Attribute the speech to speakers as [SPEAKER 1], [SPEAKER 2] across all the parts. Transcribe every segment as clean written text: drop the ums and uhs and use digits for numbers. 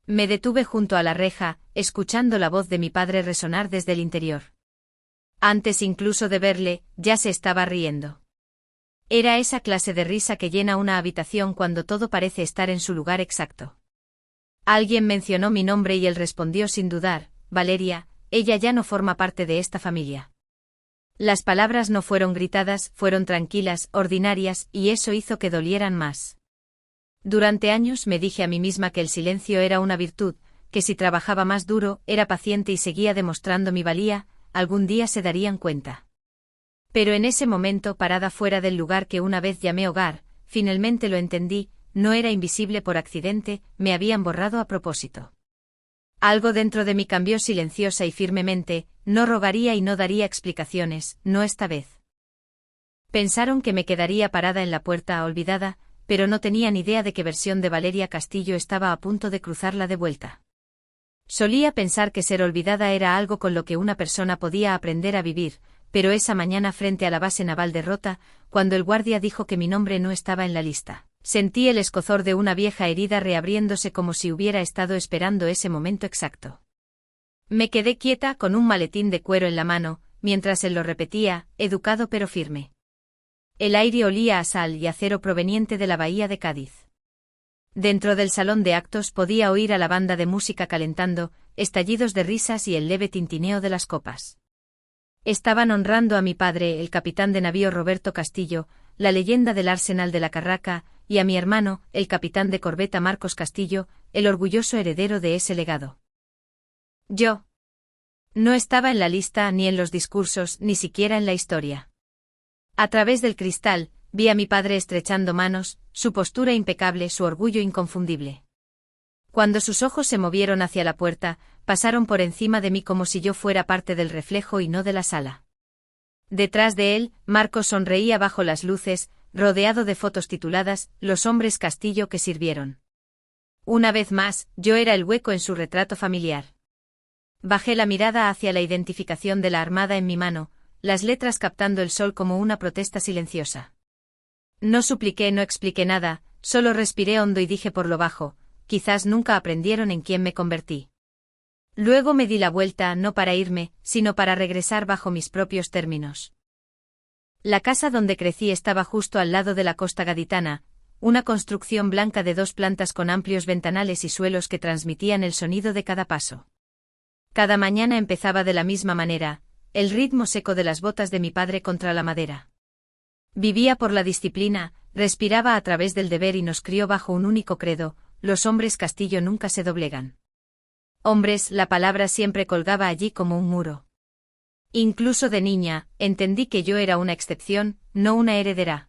[SPEAKER 1] Me detuve junto a la reja, escuchando la voz de mi padre resonar desde el interior. Antes incluso de verle, ya se estaba riendo. Era esa clase de risa que llena una habitación cuando todo parece estar en su lugar exacto. Alguien mencionó mi nombre y él respondió sin dudar: Valeria, ella ya no forma parte de esta familia. Las palabras no fueron gritadas, fueron tranquilas, ordinarias, y eso hizo que dolieran más. Durante años me dije a mí misma que el silencio era una virtud, que si trabajaba más duro, era paciente y seguía demostrando mi valía, algún día se darían cuenta. Pero en ese momento, parada fuera del lugar que una vez llamé hogar, finalmente lo entendí: no era invisible por accidente, me habían borrado a propósito. Algo dentro de mí cambió silenciosa y firmemente: no rogaría y no daría explicaciones, no esta vez. Pensaron que me quedaría parada en la puerta olvidada, pero no tenían idea de qué versión de Valeria Castillo estaba a punto de cruzarla de vuelta. Solía pensar que ser olvidada era algo con lo que una persona podía aprender a vivir, pero esa mañana frente a la base naval de Rota, cuando el guardia dijo que mi nombre no estaba en la lista, sentí el escozor de una vieja herida reabriéndose como si hubiera estado esperando ese momento exacto. Me quedé quieta con un maletín de cuero en la mano, mientras él lo repetía, educado pero firme. El aire olía a sal y acero proveniente de la bahía de Cádiz. Dentro del salón de actos podía oír a la banda de música calentando, estallidos de risas y el leve tintineo de las copas. Estaban honrando a mi padre, el capitán de navío Roberto Castillo, la leyenda del Arsenal de la Carraca, y a mi hermano, el capitán de corbeta Marcos Castillo, el orgulloso heredero de ese legado. Yo no estaba en la lista, ni en los discursos, ni siquiera en la historia. A través del cristal, vi a mi padre estrechando manos, su postura impecable, su orgullo inconfundible. Cuando sus ojos se movieron hacia la puerta, pasaron por encima de mí como si yo fuera parte del reflejo y no de la sala. Detrás de él, Marcos sonreía bajo las luces, rodeado de fotos tituladas «Los hombres Castillo que sirvieron». Una vez más, yo era el hueco en su retrato familiar. Bajé la mirada hacia la identificación de la Armada en mi mano, las letras captando el sol como una protesta silenciosa. No supliqué, no expliqué nada, solo respiré hondo y dije por lo bajo: quizás nunca aprendieron en quién me convertí. Luego me di la vuelta, no para irme, sino para regresar bajo mis propios términos. La casa donde crecí estaba justo al lado de la costa gaditana, una construcción blanca de 2 plantas con amplios ventanales y suelos que transmitían el sonido de cada paso. Cada mañana empezaba de la misma manera, el ritmo seco de las botas de mi padre contra la madera. Vivía por la disciplina, respiraba a través del deber y nos crió bajo un único credo: los hombres Castillo nunca se doblegan. Hombres, la palabra siempre colgaba allí como un muro. Incluso de niña, entendí que yo era una excepción, no una heredera.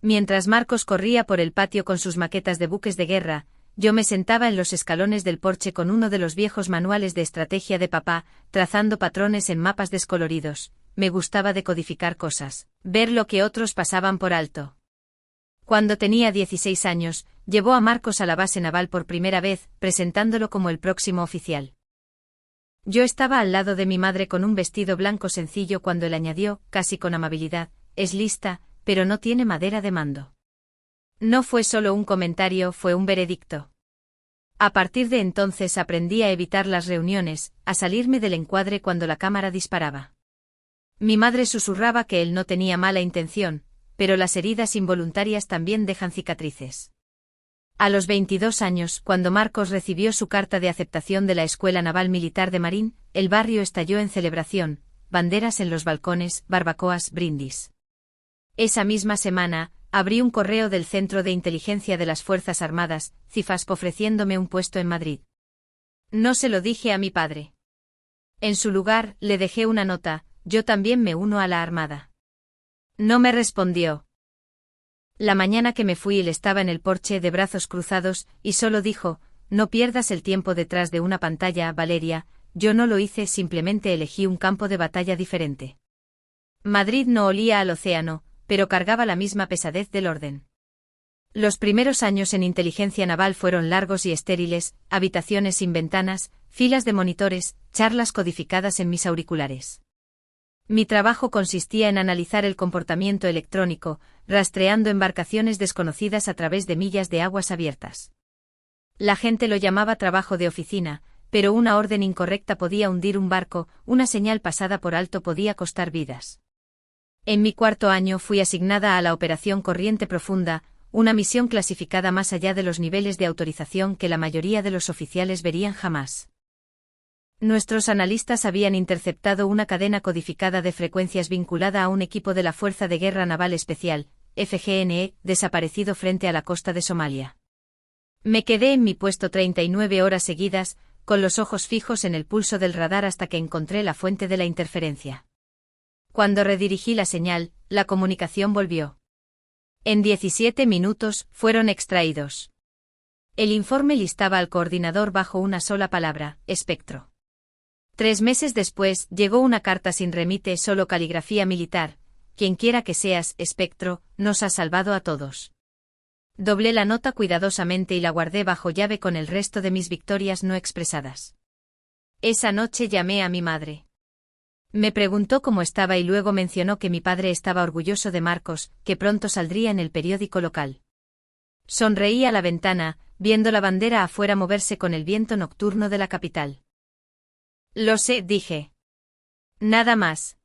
[SPEAKER 1] Mientras Marcos corría por el patio con sus maquetas de buques de guerra, yo me sentaba en los escalones del porche con uno de los viejos manuales de estrategia de papá, trazando patrones en mapas descoloridos. Me gustaba decodificar cosas, ver lo que otros pasaban por alto. Cuando tenía 16 años, llevó a Marcos a la base naval por primera vez, presentándolo como el próximo oficial. Yo estaba al lado de mi madre con un vestido blanco sencillo cuando él añadió, casi con amabilidad: es lista, pero no tiene madera de mando. No fue solo un comentario, fue un veredicto. A partir de entonces aprendí a evitar las reuniones, a salirme del encuadre cuando la cámara disparaba. Mi madre susurraba que él no tenía mala intención, pero las heridas involuntarias también dejan cicatrices. A los 22 años, cuando Marcos recibió su carta de aceptación de la Escuela Naval Militar de Marín, el barrio estalló en celebración, banderas en los balcones, barbacoas, brindis. Esa misma semana, abrí un correo del Centro de Inteligencia de las Fuerzas Armadas, CIFASP, ofreciéndome un puesto en Madrid. No se lo dije a mi padre. En su lugar, le dejé una nota: yo también me uno a la Armada. No me respondió. La mañana que me fui él estaba en el porche de brazos cruzados, y solo dijo: no pierdas el tiempo detrás de una pantalla, Valeria. Yo no lo hice, simplemente elegí un campo de batalla diferente. Madrid no olía al océano, pero cargaba la misma pesadez del orden. Los primeros años en inteligencia naval fueron largos y estériles: habitaciones sin ventanas, filas de monitores, charlas codificadas en mis auriculares. Mi trabajo consistía en analizar el comportamiento electrónico, rastreando embarcaciones desconocidas a través de millas de aguas abiertas. La gente lo llamaba trabajo de oficina, pero una orden incorrecta podía hundir un barco, una señal pasada por alto podía costar vidas. En mi cuarto año fui asignada a la Operación Corriente Profunda, una misión clasificada más allá de los niveles de autorización que la mayoría de los oficiales verían jamás. Nuestros analistas habían interceptado una cadena codificada de frecuencias vinculada a un equipo de la Fuerza de Guerra Naval Especial, FGNE, desaparecido frente a la costa de Somalia. Me quedé en mi puesto 39 horas seguidas, con los ojos fijos en el pulso del radar hasta que encontré la fuente de la interferencia. Cuando redirigí la señal, la comunicación volvió. En 17 minutos, fueron extraídos. El informe listaba al coordinador bajo una sola palabra: espectro. 3 meses después, llegó una carta sin remite, solo caligrafía militar: quienquiera que seas, espectro, nos has salvado a todos. Doblé la nota cuidadosamente y la guardé bajo llave con el resto de mis victorias no expresadas. Esa noche llamé a mi madre. Me preguntó cómo estaba y luego mencionó que mi padre estaba orgulloso de Marcos, que pronto saldría en el periódico local. Sonreí a la ventana, viendo la bandera afuera moverse con el viento nocturno de la capital. Lo sé, dije. Nada más.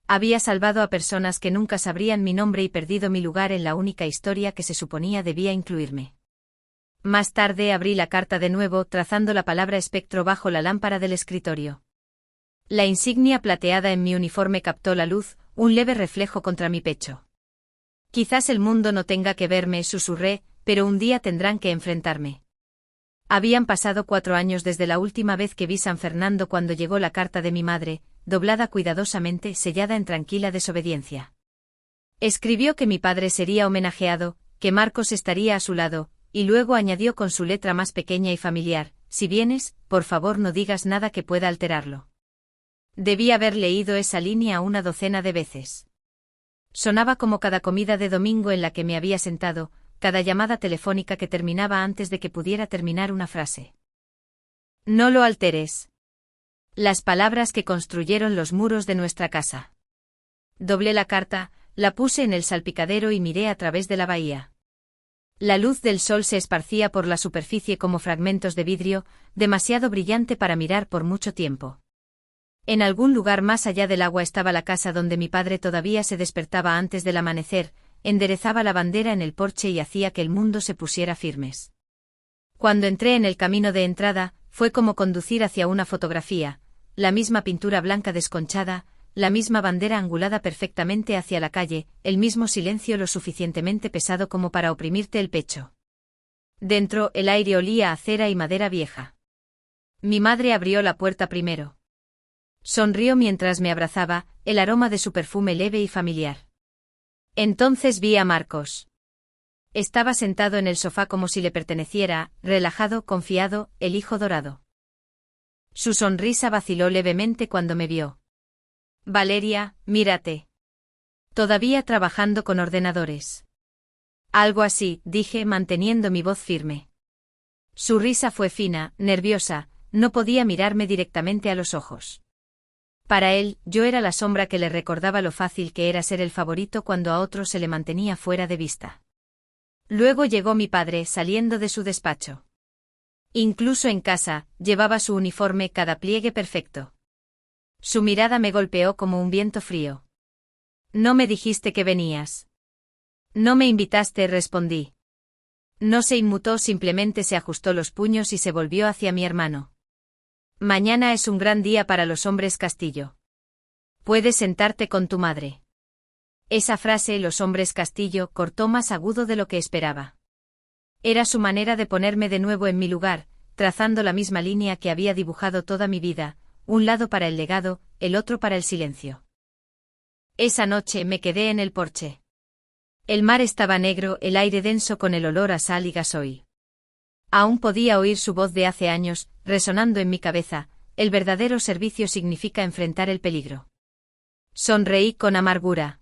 [SPEAKER 1] Había salvado a personas que nunca sabrían mi nombre y perdido mi lugar en la única historia que se suponía debía incluirme. Más tarde abrí la carta de nuevo, trazando la palabra espectro bajo la lámpara del escritorio. La insignia plateada en mi uniforme captó la luz, un leve reflejo contra mi pecho. Quizás el mundo no tenga que verme, susurré, pero un día tendrán que enfrentarme. Habían pasado 4 años desde la última vez que vi San Fernando cuando llegó la carta de mi madre, doblada cuidadosamente, sellada en tranquila desobediencia. Escribió que mi padre sería homenajeado, que Marcos estaría a su lado, y luego añadió con su letra más pequeña y familiar: si vienes, por favor no digas nada que pueda alterarlo. Debí haber leído esa línea una docena de veces. Sonaba como cada comida de domingo en la que me había sentado, cada llamada telefónica que terminaba antes de que pudiera terminar una frase. No lo alteres. Las palabras que construyeron los muros de nuestra casa. Doblé la carta, la puse en el salpicadero y miré a través de la bahía. La luz del sol se esparcía por la superficie como fragmentos de vidrio, demasiado brillante para mirar por mucho tiempo. En algún lugar más allá del agua estaba la casa donde mi padre todavía se despertaba antes del amanecer, enderezaba la bandera en el porche y hacía que el mundo se pusiera firmes. Cuando entré en el camino de entrada, fue como conducir hacia una fotografía, la misma pintura blanca desconchada, la misma bandera angulada perfectamente hacia la calle, el mismo silencio lo suficientemente pesado como para oprimirte el pecho. Dentro, el aire olía a cera y madera vieja. Mi madre abrió la puerta primero. Sonrió mientras me abrazaba, el aroma de su perfume leve y familiar. Entonces vi a Marcos. Estaba sentado en el sofá como si le perteneciera, relajado, confiado, el hijo dorado. Su sonrisa vaciló levemente cuando me vio. Valeria, mírate. Todavía trabajando con ordenadores. Algo así, dije manteniendo mi voz firme. Su risa fue fina, nerviosa, no podía mirarme directamente a los ojos. Para él, yo era la sombra que le recordaba lo fácil que era ser el favorito cuando a otros se le mantenía fuera de vista. Luego llegó mi padre saliendo de su despacho. Incluso en casa, llevaba su uniforme, cada pliegue perfecto. Su mirada me golpeó como un viento frío. No me dijiste que venías. No me invitaste, respondí. No se inmutó, simplemente se ajustó los puños y se volvió hacia mi hermano. Mañana es un gran día para los hombres Castillo. Puedes sentarte con tu madre. Esa frase, los hombres Castillo, cortó más agudo de lo que esperaba. Era su manera de ponerme de nuevo en mi lugar, trazando la misma línea que había dibujado toda mi vida, un lado para el legado, el otro para el silencio. Esa noche me quedé en el porche. El mar estaba negro, el aire denso con el olor a sal y gasoil. Aún podía oír su voz de hace años, resonando en mi cabeza: el verdadero servicio significa enfrentar el peligro. Sonreí con amargura.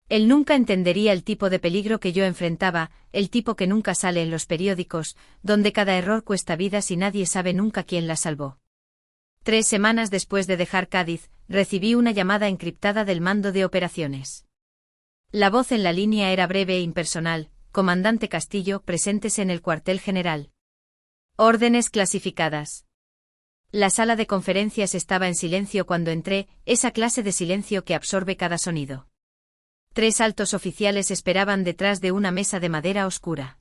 [SPEAKER 1] Él nunca entendería el tipo de peligro que yo enfrentaba, el tipo que nunca sale en los periódicos, donde cada error cuesta vidas y nadie sabe nunca quién la salvó. 3 semanas después de dejar Cádiz, recibí una llamada encriptada del mando de operaciones. La voz en la línea era breve e impersonal: Comandante Castillo, preséntese en el cuartel general. Órdenes clasificadas. La sala de conferencias estaba en silencio cuando entré, esa clase de silencio que absorbe cada sonido. 3 altos oficiales esperaban detrás de una mesa de madera oscura.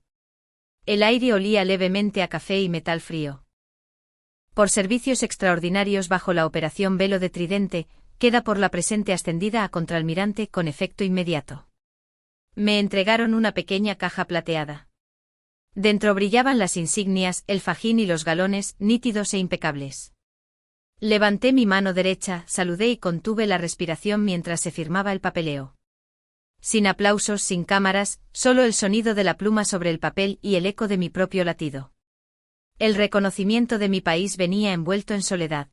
[SPEAKER 1] El aire olía levemente a café y metal frío. Por servicios extraordinarios bajo la operación Velo de Tridente, queda por la presente ascendida a contraalmirante con efecto inmediato. Me entregaron una pequeña caja plateada. Dentro brillaban las insignias, el fajín y los galones, nítidos e impecables. Levanté mi mano derecha, saludé y contuve la respiración mientras se firmaba el papeleo. Sin aplausos, sin cámaras, solo el sonido de la pluma sobre el papel y el eco de mi propio latido. El reconocimiento de mi país venía envuelto en soledad.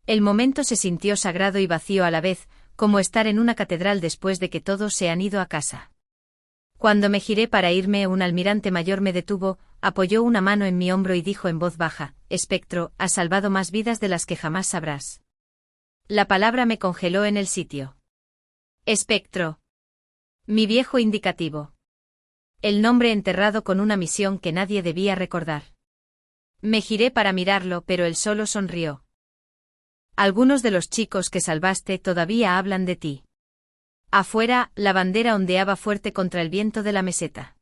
[SPEAKER 1] El momento se sintió sagrado y vacío a la vez, como estar en una catedral después de que todos se han ido a casa. Cuando me giré para irme, un almirante mayor me detuvo, apoyó una mano en mi hombro y dijo en voz baja: «Espectro, has salvado más vidas de las que jamás sabrás». La palabra me congeló en el sitio. Espectro. Mi viejo indicativo. El nombre enterrado con una misión que nadie debía recordar. Me giré para mirarlo, pero él solo sonrió. Algunos de los chicos que salvaste todavía hablan de ti. Afuera, la bandera ondeaba fuerte contra el viento de la meseta.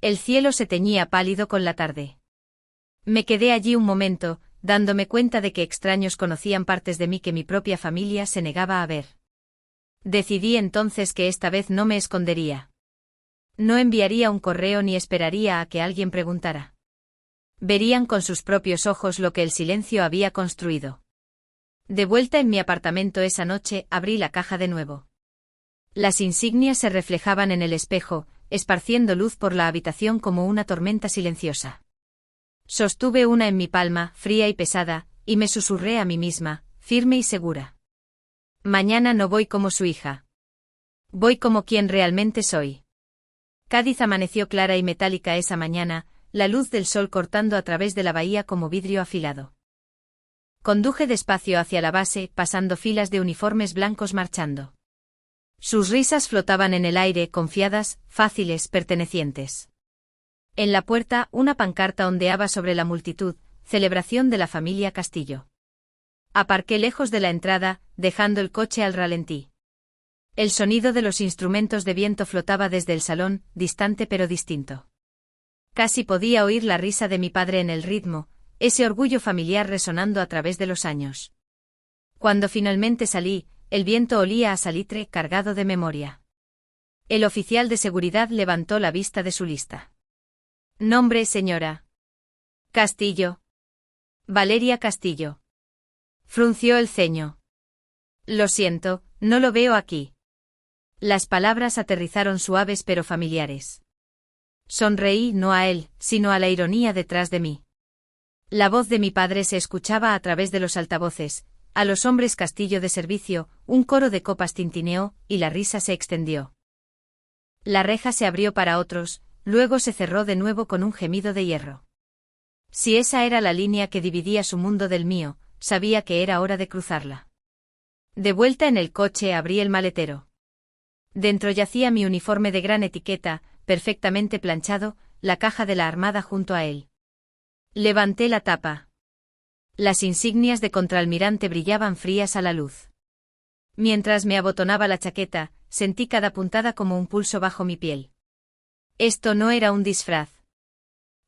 [SPEAKER 1] El cielo se teñía pálido con la tarde. Me quedé allí un momento, dándome cuenta de que extraños conocían partes de mí que mi propia familia se negaba a ver. Decidí entonces que esta vez no me escondería. No enviaría un correo ni esperaría a que alguien preguntara. Verían con sus propios ojos lo que el silencio había construido. De vuelta en mi apartamento esa noche, abrí la caja de nuevo. Las insignias se reflejaban en el espejo, esparciendo luz por la habitación como una tormenta silenciosa. Sostuve una en mi palma, fría y pesada, y me susurré a mí misma, firme y segura. Mañana no voy como su hija. Voy como quien realmente soy. Cádiz amaneció clara y metálica esa mañana, la luz del sol cortando a través de la bahía como vidrio afilado. Conduje despacio hacia la base, pasando filas de uniformes blancos marchando. Sus risas flotaban en el aire, confiadas, fáciles, pertenecientes. En la puerta, una pancarta ondeaba sobre la multitud: celebración de la familia Castillo. Aparqué lejos de la entrada, dejando el coche al ralentí. El sonido de los instrumentos de viento flotaba desde el salón, distante pero distinto. Casi podía oír la risa de mi padre en el ritmo, ese orgullo familiar resonando a través de los años. Cuando finalmente salí, el viento olía a salitre cargado de memoria. El oficial de seguridad levantó la vista de su lista. Nombre, señora. Castillo. Valeria Castillo. Frunció el ceño. Lo siento, no lo veo aquí. Las palabras aterrizaron suaves pero familiares. Sonreí no a él, sino a la ironía detrás de mí. La voz de mi padre se escuchaba a través de los altavoces: a los hombres Castillo de servicio, un coro de copas tintineó, y la risa se extendió. La reja se abrió para otros, luego se cerró de nuevo con un gemido de hierro. Si esa era la línea que dividía su mundo del mío, sabía que era hora de cruzarla. De vuelta en el coche abrí el maletero. Dentro yacía mi uniforme de gran etiqueta, perfectamente planchado, la caja de la Armada junto a él. Levanté la tapa. Las insignias de contraalmirante brillaban frías a la luz. Mientras me abotonaba la chaqueta, sentí cada puntada como un pulso bajo mi piel. Esto no era un disfraz.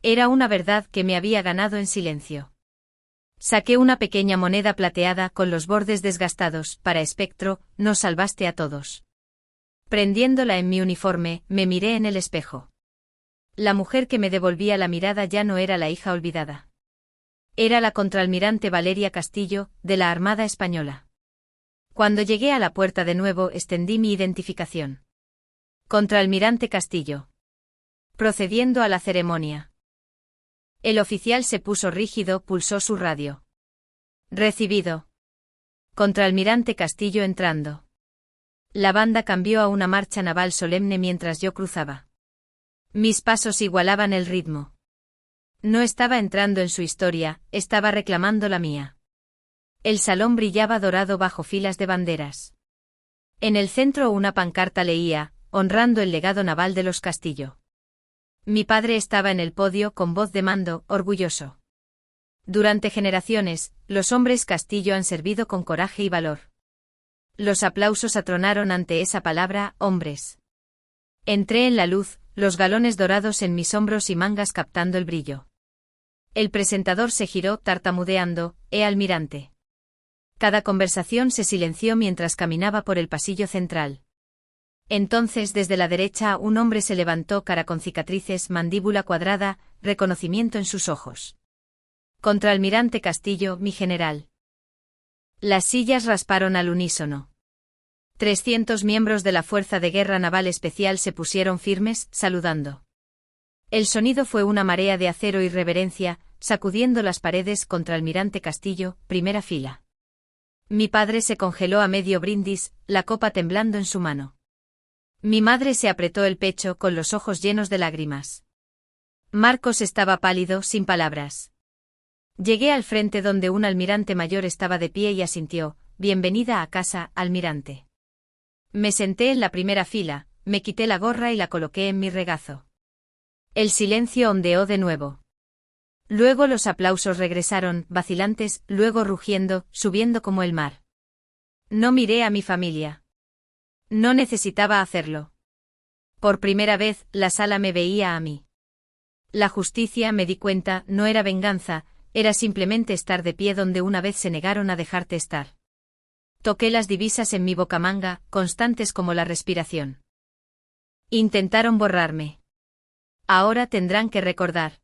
[SPEAKER 1] Era una verdad que me había ganado en silencio. Saqué una pequeña moneda plateada con los bordes desgastados. Para Espectro, nos salvaste a todos. Prendiéndola en mi uniforme, me miré en el espejo. La mujer que me devolvía la mirada ya no era la hija olvidada. Era la contraalmirante Valeria Castillo, de la Armada Española. Cuando llegué a la puerta de nuevo, extendí mi identificación. Contraalmirante Castillo. Procediendo a la ceremonia. El oficial se puso rígido, pulsó su radio. Recibido. Contraalmirante Castillo entrando. La banda cambió a una marcha naval solemne mientras yo cruzaba. Mis pasos igualaban el ritmo. No estaba entrando en su historia, estaba reclamando la mía. El salón brillaba dorado bajo filas de banderas. En el centro una pancarta leía: honrando el legado naval de los Castillo. Mi padre estaba en el podio con voz de mando, orgulloso. Durante generaciones, los hombres Castillo han servido con coraje y valor. Los aplausos atronaron ante esa palabra, hombres. Entré en la luz, los galones dorados en mis hombros y mangas captando el brillo. El presentador se giró, tartamudeando, almirante. Cada conversación se silenció mientras caminaba por el pasillo central. Entonces desde la derecha un hombre se levantó, cara con cicatrices, mandíbula cuadrada, reconocimiento en sus ojos. Contraalmirante Castillo, mi general. Las sillas rasparon al unísono. 300 miembros de la Fuerza de Guerra Naval Especial se pusieron firmes, saludando. El sonido fue una marea de acero y reverencia, sacudiendo las paredes. Contraalmirante Castillo, primera fila. Mi padre se congeló a medio brindis, la copa temblando en su mano. Mi madre se apretó el pecho con los ojos llenos de lágrimas. Marcos estaba pálido, sin palabras. Llegué al frente donde un almirante mayor estaba de pie y asintió, bienvenida a casa, almirante. Me senté en la primera fila, me quité la gorra y la coloqué en mi regazo. El silencio ondeó de nuevo. Luego los aplausos regresaron, vacilantes, luego rugiendo, subiendo como el mar. No miré a mi familia. No necesitaba hacerlo. Por primera vez, la sala me veía a mí. La justicia, me di cuenta, no era venganza, era simplemente estar de pie donde una vez se negaron a dejarte estar. Toqué las divisas en mi bocamanga, constantes como la respiración. Intentaron borrarme. Ahora tendrán que recordar.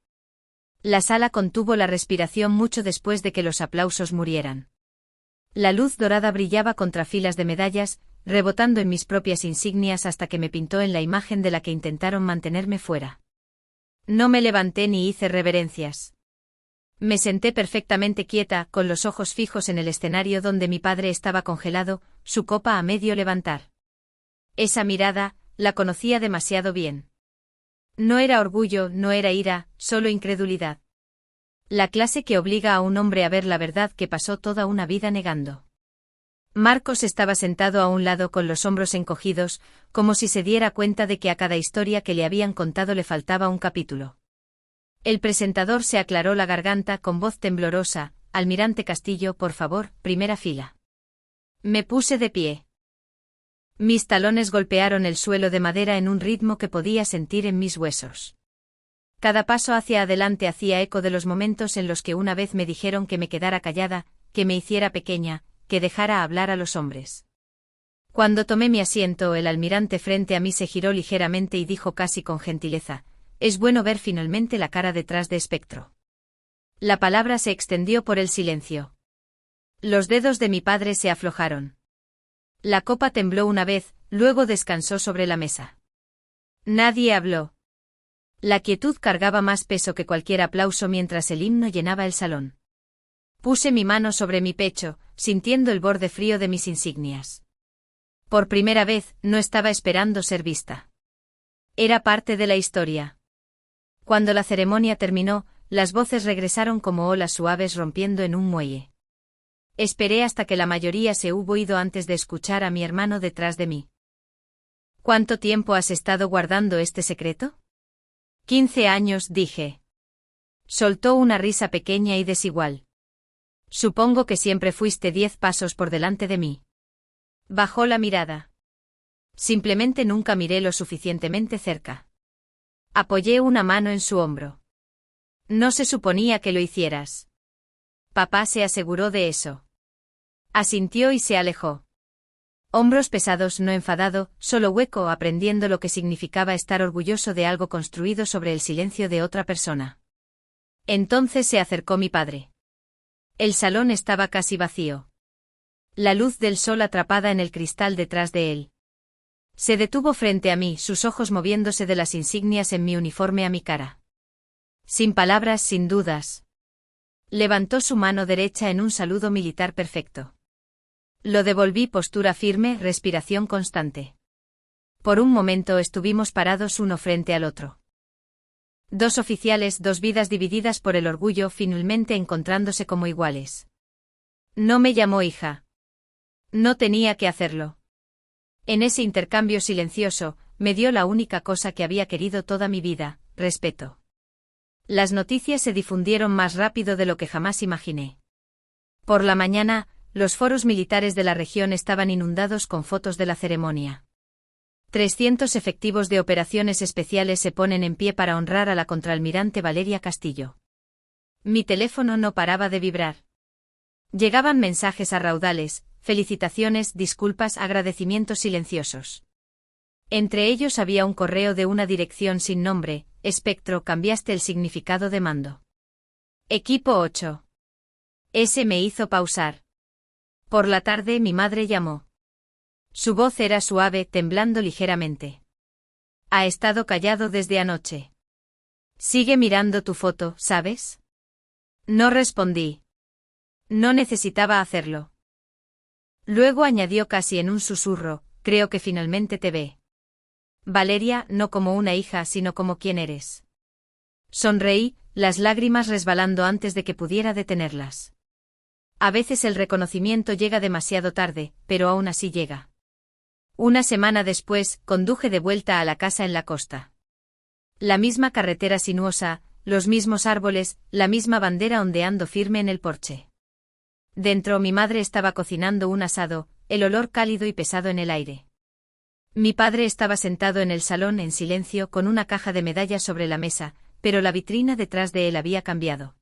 [SPEAKER 1] La sala contuvo la respiración mucho después de que los aplausos murieran. La luz dorada brillaba contra filas de medallas, rebotando en mis propias insignias hasta que me pintó en la imagen de la que intentaron mantenerme fuera. No me levanté ni hice reverencias. Me senté perfectamente quieta, con los ojos fijos en el escenario donde mi padre estaba congelado, su copa a medio levantar. Esa mirada, la conocía demasiado bien. No era orgullo, no era ira, solo incredulidad. La clase que obliga a un hombre a ver la verdad que pasó toda una vida negando. Marcos estaba sentado a un lado con los hombros encogidos, como si se diera cuenta de que a cada historia que le habían contado le faltaba un capítulo. El presentador se aclaró la garganta con voz temblorosa, almirante Castillo, por favor, primera fila. Me puse de pie. Mis talones golpearon el suelo de madera en un ritmo que podía sentir en mis huesos. Cada paso hacia adelante hacía eco de los momentos en los que una vez me dijeron que me quedara callada, que me hiciera pequeña, que dejara hablar a los hombres. Cuando tomé mi asiento, el almirante frente a mí se giró ligeramente y dijo casi con gentileza, es bueno ver finalmente la cara detrás de Espectro. La palabra se extendió por el silencio. Los dedos de mi padre se aflojaron. La copa tembló una vez, luego descansó sobre la mesa. Nadie habló. La quietud cargaba más peso que cualquier aplauso mientras el himno llenaba el salón. Puse mi mano sobre mi pecho, sintiendo el borde frío de mis insignias. Por primera vez, no estaba esperando ser vista. Era parte de la historia. Cuando la ceremonia terminó, las voces regresaron como olas suaves rompiendo en un muelle. Esperé hasta que la mayoría se hubo ido antes de escuchar a mi hermano detrás de mí. ¿Cuánto tiempo has estado guardando este secreto? 15 años, dije. Soltó una risa pequeña y desigual. Supongo que siempre fuiste 10 pasos por delante de mí. Bajó la mirada. Simplemente nunca miré lo suficientemente cerca. Apoyé una mano en su hombro. No se suponía que lo hicieras. Papá se aseguró de eso. Asintió y se alejó. Hombros pesados, no enfadado, solo hueco, aprendiendo lo que significaba estar orgulloso de algo construido sobre el silencio de otra persona. Entonces se acercó mi padre. El salón estaba casi vacío. La luz del sol atrapada en el cristal detrás de él. Se detuvo frente a mí, sus ojos moviéndose de las insignias en mi uniforme a mi cara. Sin palabras, sin dudas. Levantó su mano derecha en un saludo militar perfecto. Lo devolví, postura firme, respiración constante. Por un momento estuvimos parados uno frente al otro. Dos oficiales, dos vidas divididas por el orgullo, finalmente encontrándose como iguales. No me llamó hija. No tenía que hacerlo. En ese intercambio silencioso, me dio la única cosa que había querido toda mi vida, respeto. Las noticias se difundieron más rápido de lo que jamás imaginé. Por la mañana, los foros militares de la región estaban inundados con fotos de la ceremonia. 300 efectivos de operaciones especiales se ponen en pie para honrar a la contraalmirante Valeria Castillo. Mi teléfono no paraba de vibrar. Llegaban mensajes a raudales, felicitaciones, disculpas, agradecimientos silenciosos. Entre ellos había un correo de una dirección sin nombre: Espectro, cambiaste el significado de mando. Equipo 8. Ese me hizo pausar. Por la tarde mi madre llamó. Su voz era suave, temblando ligeramente. Ha estado callado desde anoche. Sigue mirando tu foto, ¿sabes? No respondí. No necesitaba hacerlo. Luego añadió casi en un susurro: creo que finalmente te ve. Valeria, no como una hija, sino como quien eres. Sonreí, las lágrimas resbalando antes de que pudiera detenerlas. A veces el reconocimiento llega demasiado tarde, pero aún así llega. Una semana después, conduje de vuelta a la casa en la costa. La misma carretera sinuosa, los mismos árboles, la misma bandera ondeando firme en el porche. Dentro mi madre estaba cocinando un asado, el olor cálido y pesado en el aire. Mi padre estaba sentado en el salón en silencio con una caja de medallas sobre la mesa, pero la vitrina detrás de él había cambiado.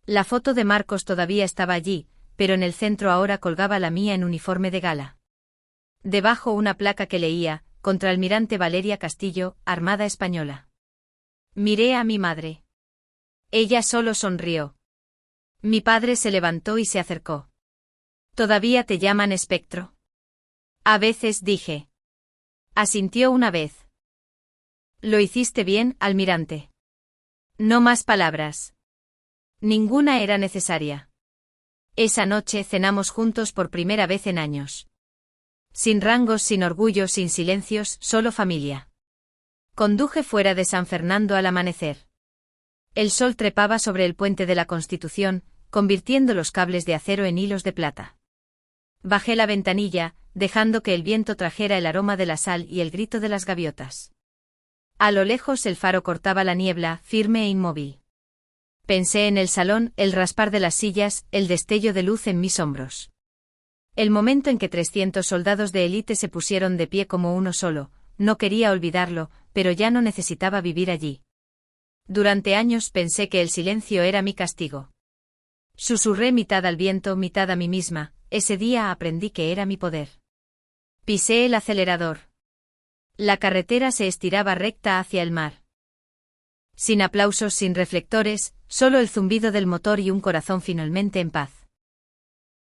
[SPEAKER 1] La foto de Marcos todavía estaba allí, pero en el centro ahora colgaba la mía en uniforme de gala. Debajo una placa que leía: Contraalmirante Valeria Castillo, Armada Española. Miré a mi madre. Ella solo sonrió. Mi padre se levantó y se acercó. ¿Todavía te llaman Espectro? A veces, dije. Asintió una vez. Lo hiciste bien, almirante. No más palabras. Ninguna era necesaria. Esa noche cenamos juntos por primera vez en años. Sin rangos, sin orgullo, sin silencios, solo familia. Conduje fuera de San Fernando al amanecer. El sol trepaba sobre el puente de la Constitución, convirtiendo los cables de acero en hilos de plata. Bajé la ventanilla, dejando que el viento trajera el aroma de la sal y el grito de las gaviotas. A lo lejos el faro cortaba la niebla, firme e inmóvil. Pensé en el salón, el raspar de las sillas, el destello de luz en mis hombros. El momento en que 300 soldados de élite se pusieron de pie como uno solo, no quería olvidarlo, pero ya no necesitaba vivir allí. Durante años pensé que el silencio era mi castigo. Susurré mitad al viento, mitad a mí misma: ese día aprendí que era mi poder. Pisé el acelerador. La carretera se estiraba recta hacia el mar. Sin aplausos, sin reflectores, solo el zumbido del motor y un corazón finalmente en paz.